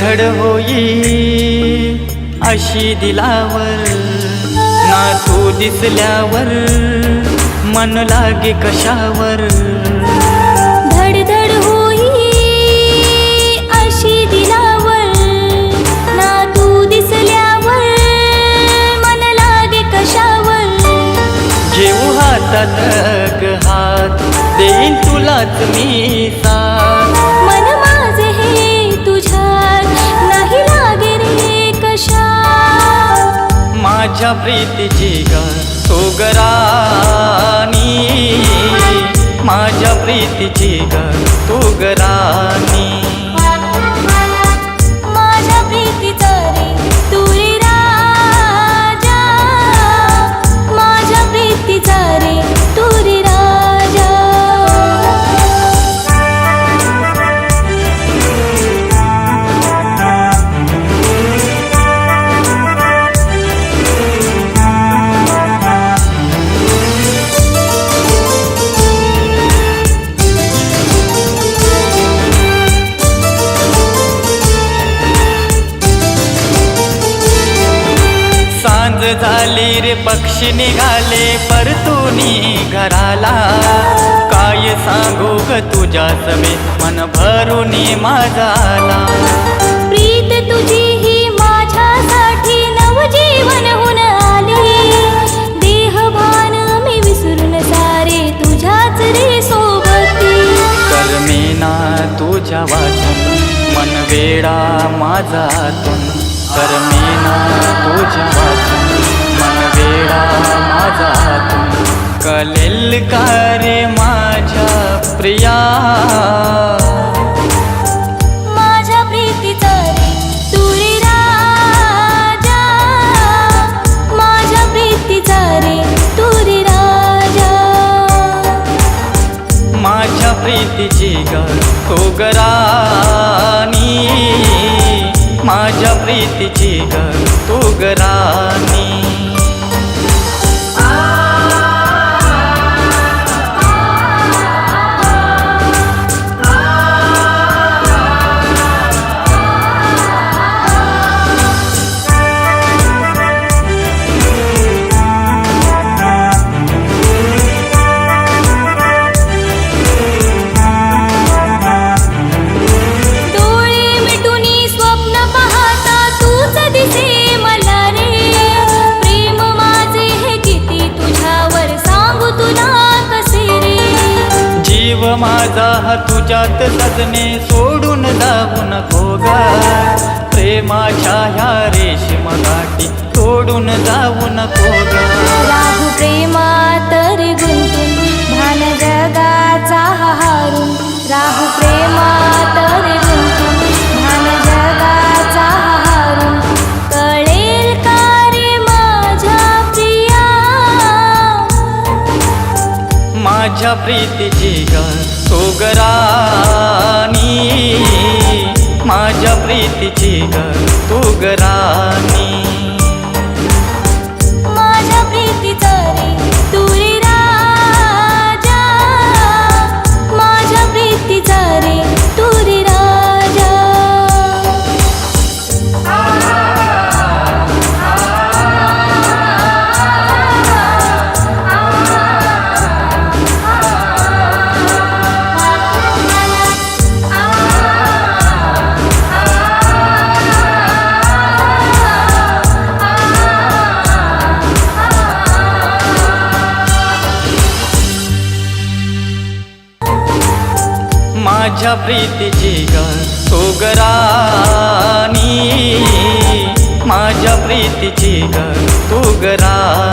धडधड होई अशी दिलावर, ना तू दिसल्यावर मन लागे कशावर। धडधड होई अशी दिलावर, ना तू दिसल्यावर मन लागे कशावर। जेऊ हातात ग हात, देईन तुलाच मी साथ। मन माझे हे तुझ्यात नाही लागे रे कशात। माझ्या प्रीतीची ग सोगराणी, माझ्या प्रीतीची ग सोगराणी। माझ्या प्रीतीचा रे तू रे राजा, माझ्या प्रीतीचा रे तू रे राजा। सांज झाली रे पक्षी निघाले परतुनी घराला। काय सांगू ग तुझ्या सवे मन भरूनी माझाला। प्रीत तुझी ही माझ्यासाठी नवजीवन होऊन आली। देहभान मी विसरून सारे तुझ्याच रे सोबती। करमेना तुझ्या वाचून मन वेडा माझातून। करमेना तुझ्या वाचून मन वेडा माझातून। कलेल का रे माझ्या प्रिया, माझ्या प्रीतीचा रे तू रे राजा, माझ्या प्रीतीचा रे तू रे राजा। माझ्या प्रीतीची ग सोगराणी, माझ्या प्रीतीची ग सोगराणी। माझा हा तुझ्यात सजने सोडून जाऊ नको ग। प्रेमाच्या ह्या रेशीम गाठी सोडून जाऊ नको ग। राहू प्रेमात रे गुंतून भान जगाचा हारून। राहू प्रेमात रे गुंतून भान जगाचा हारून। कळेल का रे माझ्या प्रिया, माझ्या प्रीतीची ग सोगराणी, माझ्या प्रीतीची ग सोगराणी। माझ्या प्रीतीचा रे तू रे राजा, माझ्या प्रीतीचा रे तू रे राजा। माझ्या प्रीतीची ग सोगराणी, माझ्या प्रीतीची ग सोगराणी।